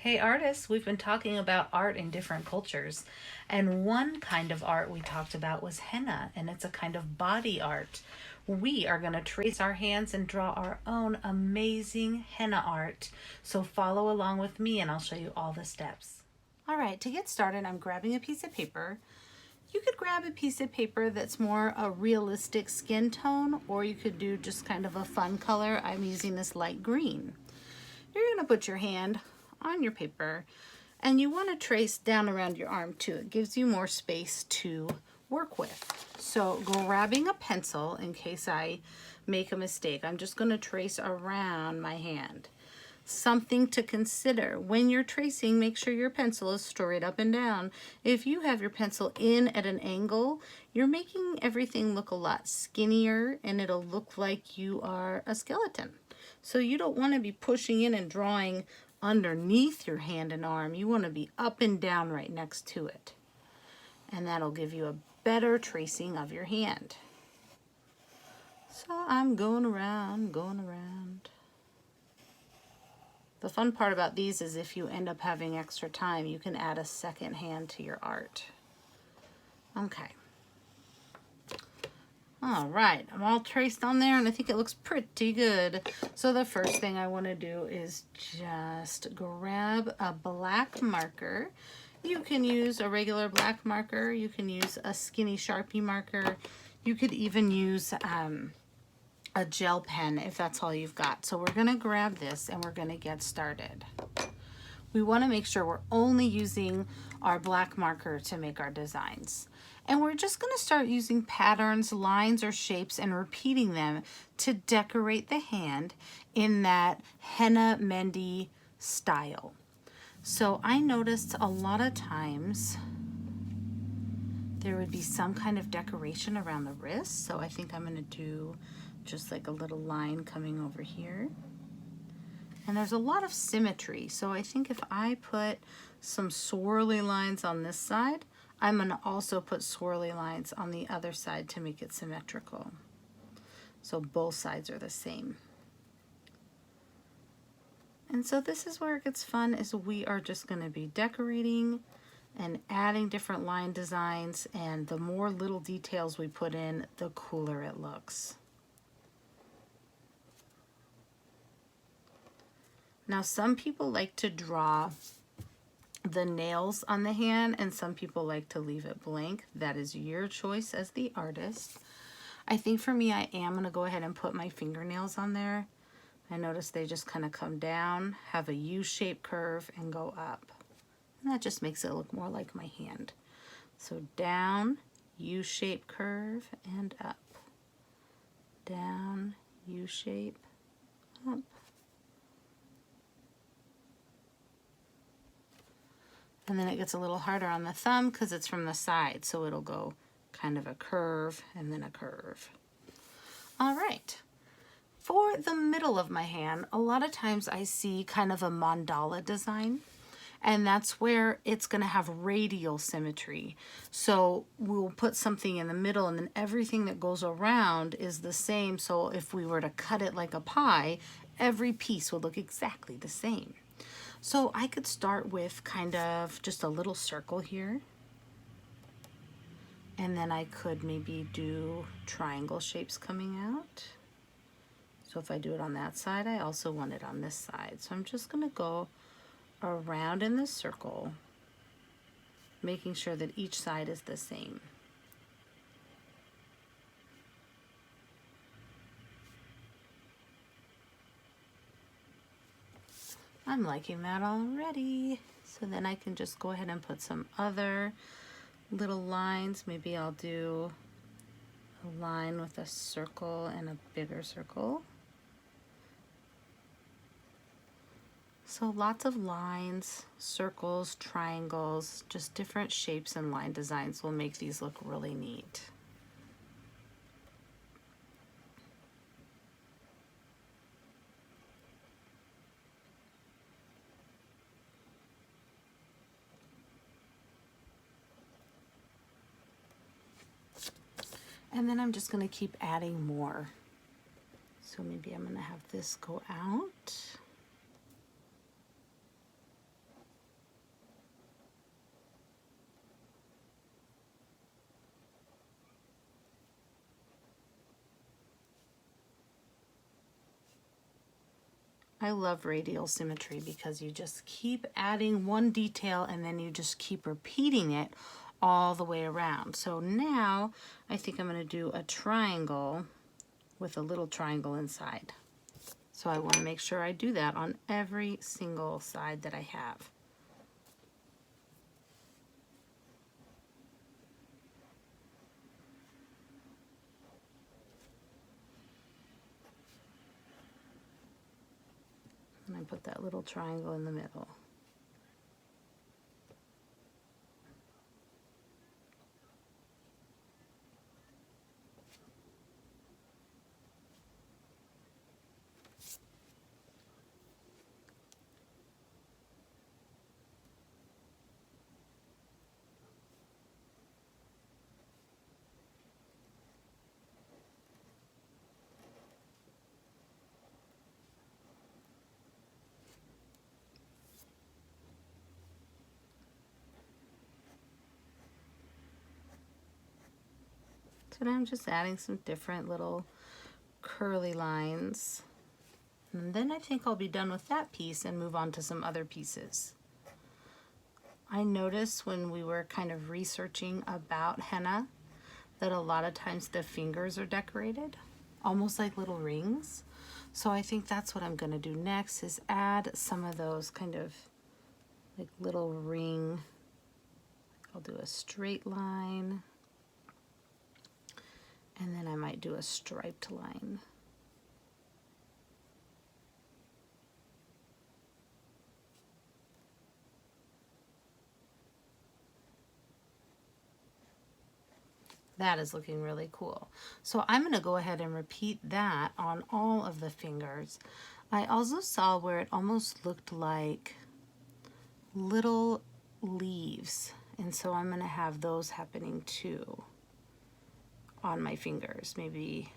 Hey artists, we've been talking about art in different cultures, and one kind of art we talked about was henna, and it's a kind of body art. We are going to trace our hands and draw our own amazing henna art. So follow along with me and I'll show you all the steps. All right, to get started, I'm grabbing a piece of paper. You could grab a piece of paper that's more a realistic skin tone, or you could do just kind of a fun color. I'm using this light green. You're going to put your hand on your paper and you want to trace down around your arm too. It gives you more space to work with. So grabbing a pencil, in case I make a mistake, I'm just going to trace around my hand. Something to consider when you're tracing, make sure your pencil is straight up and down. If you have your pencil in at an angle, you're making everything look a lot skinnier and it'll look like you are a skeleton. So you don't want to be pushing in and drawing underneath your hand and arm. You want to be up and down right next to it. And that'll give you a better tracing of your hand. So I'm going around, going around. The fun part about these is if you end up having extra time, you can add a second hand to your art. Okay. All right, I'm all traced on there and I think it looks pretty good. So the first thing I want to do is just grab a black marker. You can use a regular black marker. You can use a skinny Sharpie marker. You could even use a gel pen if that's all you've got. So we're gonna grab this and we're gonna get started. We wanna make sure we're only using our black marker to make our designs. And we're just gonna start using patterns, lines, or shapes and repeating them to decorate the hand in that henna Mehndi style. So I noticed a lot of times there would be some kind of decoration around the wrist. So I think I'm gonna do just like a little line coming over here. And there's a lot of symmetry. So I think if I put some swirly lines on this side, I'm gonna also put swirly lines on the other side to make it symmetrical. So both sides are the same. And so this is where it gets fun, is we are just gonna be decorating and adding different line designs, and the more little details we put in, the cooler it looks. Now some people like to draw the nails on the hand and some people like to leave it blank. That is your choice as the artist. I think for me, I am going to go ahead and put my fingernails on there. I notice they just kind of come down, have a U-shaped curve, and go up. And that just makes it look more like my hand. So down, U-shaped curve, and up. Down, U-shape, up. And then it gets a little harder on the thumb because it's from the side, so it'll go kind of a curve and then a curve. All right. For the middle of my hand, a lot of times I see kind of a mandala design, and that's where it's going to have radial symmetry. So we'll put something in the middle and then everything that goes around is the same. So if we were to cut it like a pie, every piece would look exactly the same. So I could start with kind of just a little circle here. And then I could maybe do triangle shapes coming out. So if I do it on that side, I also want it on this side. So I'm just gonna go around in this circle, making sure that each side is the same. I'm liking that already. So then I can just go ahead and put some other little lines. Maybe I'll do a line with a circle and a bigger circle. So lots of lines, circles, triangles, just different shapes and line designs will make these look really neat. And then I'm just going to keep adding more. So maybe I'm going to have this go out. I love radial symmetry because you just keep adding one detail and then you just keep repeating it all the way around. So now I think I'm going to do a triangle with a little triangle inside. So I want to make sure I do that on every single side that I have. And I put that little triangle in the middle. So now I'm just adding some different little curly lines. And then I think I'll be done with that piece and move on to some other pieces. I noticed when we were kind of researching about henna that a lot of times the fingers are decorated, almost like little rings. So I think that's what I'm going to do next, is add some of those kind of like little ring. I'll do a straight line, and then I might do a striped line. That is looking really cool. So I'm going to go ahead and repeat that on all of the fingers. I also saw where it almost looked like little leaves, and so I'm going to have those happening too on my fingers. Maybe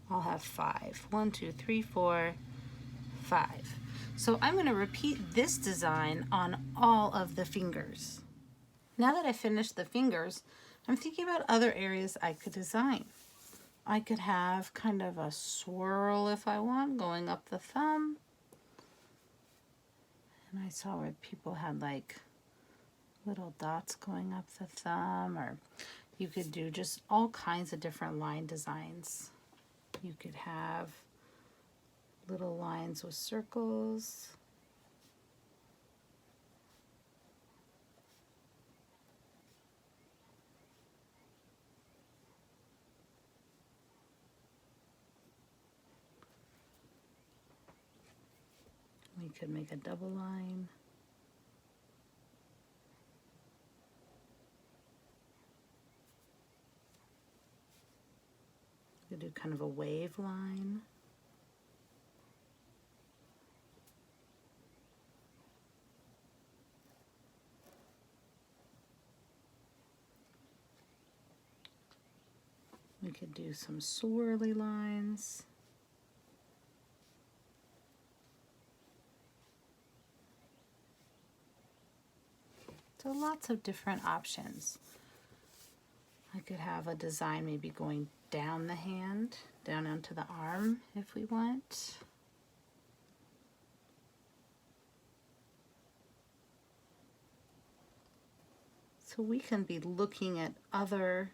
I'll have 5. 1, 2, 3, 4, 5. So I'm going to repeat this design on all of the fingers. Now that I finished the fingers, I'm thinking about other areas I could design. I could have kind of a swirl if I want, going up the thumb. And I saw where people had like little dots going up the thumb, or you could do just all kinds of different line designs. You could have little lines with circles. We could make a double line. We could do kind of a wave line. We could do some swirly lines. So lots of different options. I could have a design maybe going down the hand, down onto the arm if we want. So we can be looking at other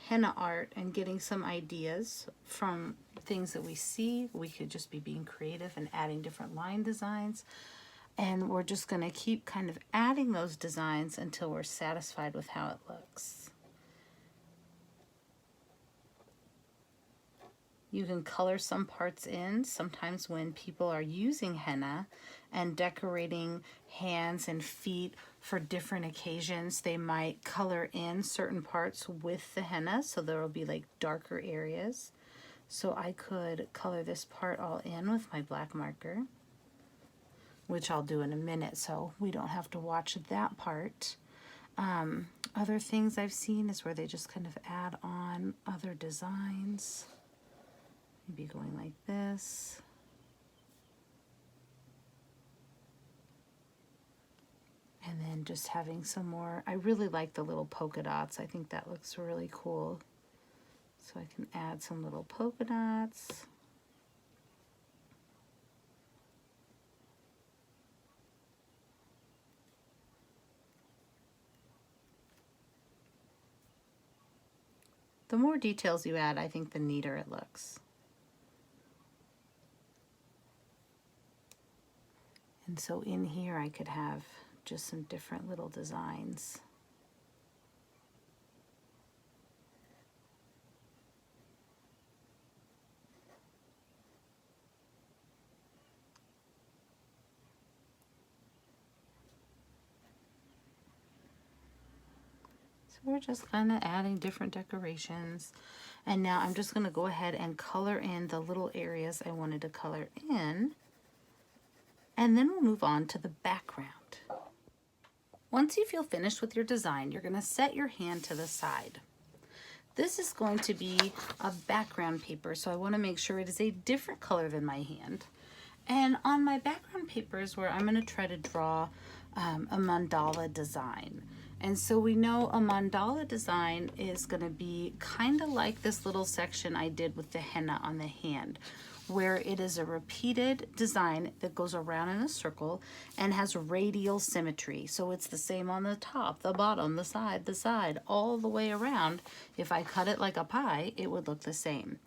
henna art and getting some ideas from things that we see. We could just be being creative and adding different line designs. And we're just going to keep kind of adding those designs until we're satisfied with how it looks. You can color some parts in. Sometimes when people are using henna and decorating hands and feet for different occasions, they might color in certain parts with the henna, so there will be like darker areas. So I could color this part all in with my black marker, which I'll do in a minute, so we don't have to watch that part. Other things I've seen is where they just kind of add on other designs. Maybe going like this. And then just having some more. I really like the little polka dots. I think that looks really cool. So I can add some little polka dots. The more details you add, I think the neater it looks. And so in here I could have just some different little designs. So we're just kind of adding different decorations. And now I'm just going to go ahead and color in the little areas I wanted to color in. And then we'll move on to the background. Once you feel finished with your design, you're going to set your hand to the side. This is going to be a background paper, so I want to make sure it is a different color than my hand. And on my background paper is where I'm going to try to draw a mandala design. And so we know a mandala design is going to be kind of like this little section I did with the henna on the hand, where it is a repeated design that goes around in a circle and has radial symmetry. So it's the same on the top, the bottom, the side, all the way around. If I cut it like a pie, it would look the same.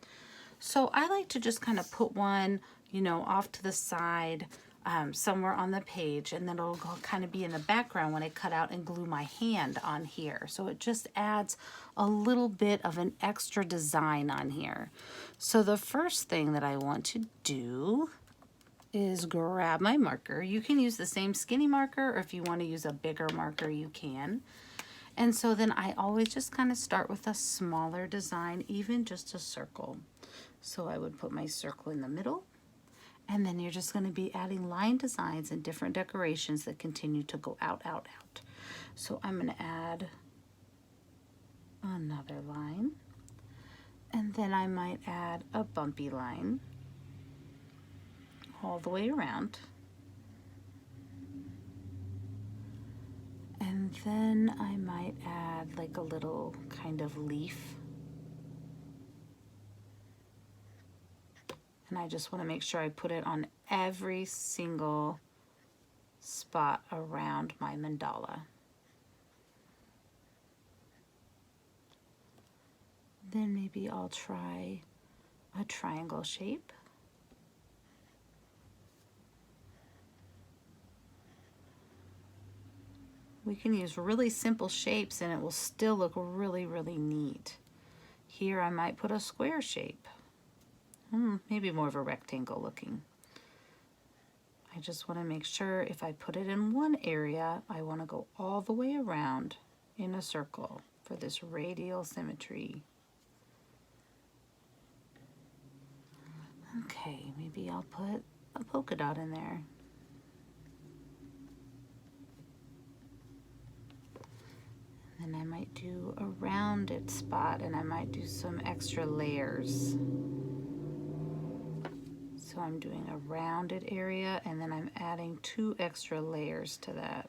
So I like to just kind of put one, you know, off to the side, somewhere on the page, and then it'll kind of be in the background when I cut out and glue my hand on here. So it just adds a little bit of an extra design on here. So the first thing that I want to do is grab my marker. You can use the same skinny marker, or if you want to use a bigger marker, you can. And so then I always just kind of start with a smaller design, even just a circle. So I would put my circle in the middle. And then you're just going to be adding line designs and different decorations that continue to go out, out, out. So I'm going to add another line. And then I might add a bumpy line all the way around. And then I might add like a little kind of leaf. And I just want to make sure I put it on every single spot around my mandala. Then maybe I'll try a triangle shape. We can use really simple shapes and it will still look really, really neat. Here I might put a square shape. Maybe more of a rectangle looking. I just want to make sure if I put it in one area, I want to go all the way around in a circle for this radial symmetry. Okay, maybe I'll put a polka dot in there. And then I might do a rounded spot, and I might do some extra layers. So I'm doing a rounded area, and then I'm adding 2 extra layers to that.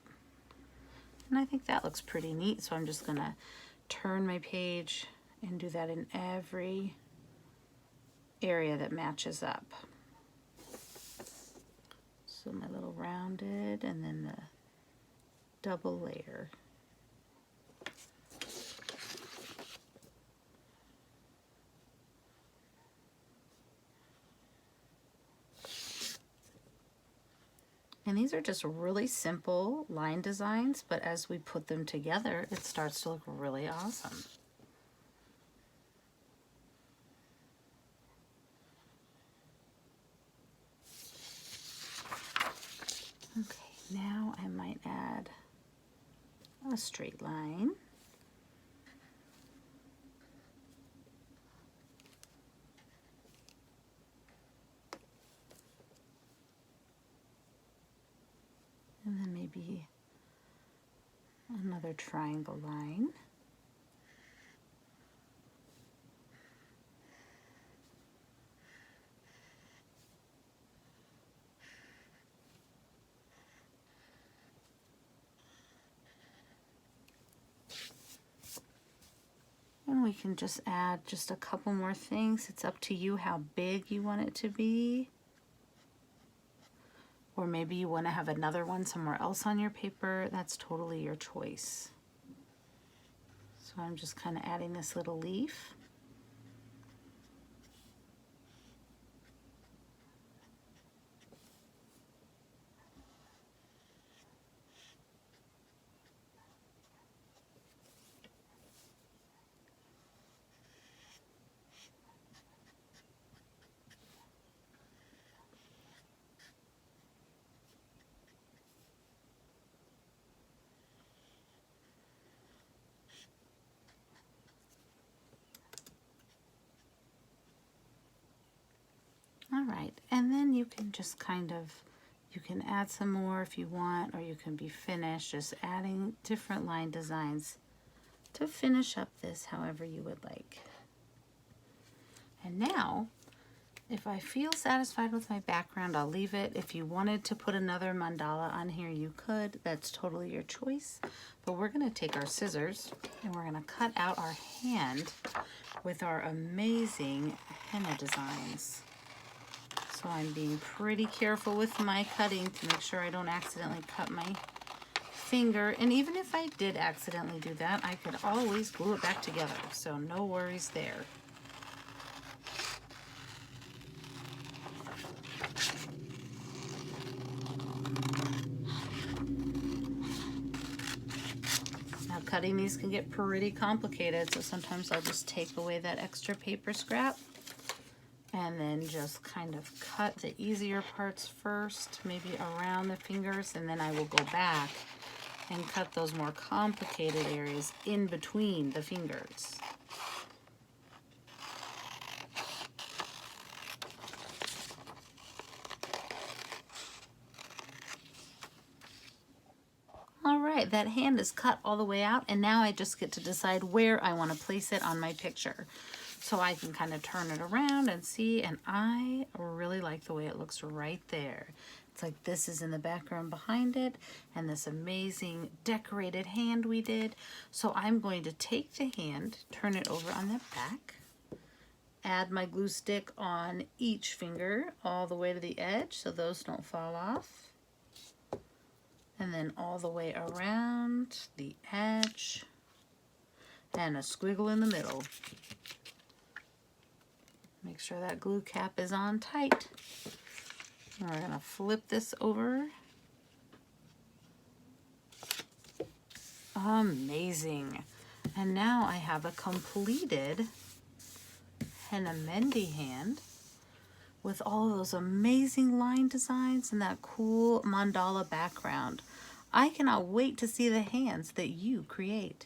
And I think that looks pretty neat, so I'm just going to turn my page and do that in every area that matches up. So my little rounded, and then the double layer. And these are just really simple line designs, but as we put them together, it starts to look really awesome. Okay, now I might add a straight line. And then maybe another triangle line. And we can just add just a couple more things. It's up to you how big you want it to be. Or maybe you want to have another one somewhere else on your paper. That's totally your choice. So I'm just kind of adding this little leaf. right, and then you can just kind of, you can add some more if you want, or you can be finished just adding different line designs to finish up this however you would like. And now, if I feel satisfied with my background, I'll leave it. If you wanted to put another mandala on here, you could. That's totally your choice. But we're going to take our scissors and we're going to cut out our hand with our amazing henna designs. So I'm being pretty careful with my cutting to make sure I don't accidentally cut my finger. And even if I did accidentally do that, I could always glue it back together. So no worries there. Now cutting these can get pretty complicated, so sometimes I'll just take away that extra paper scrap and then just kind of cut the easier parts first, maybe around the fingers, and then I will go back and cut those more complicated areas in between the fingers. All right, that hand is cut all the way out, and now I just get to decide where I want to place it on my picture. So I can kind of turn it around and see, and I really like the way it looks right there. It's like this is in the background behind it, and this amazing decorated hand we did. So I'm going to take the hand, turn it over on the back, add my glue stick on each finger all the way to the edge so those don't fall off. And then all the way around the edge, and a squiggle in the middle. Make sure that glue cap is on tight. And we're gonna flip this over. Amazing. And now I have a completed Henna Mehndi hand with all of those amazing line designs and that cool mandala background. I cannot wait to see the hands that you create.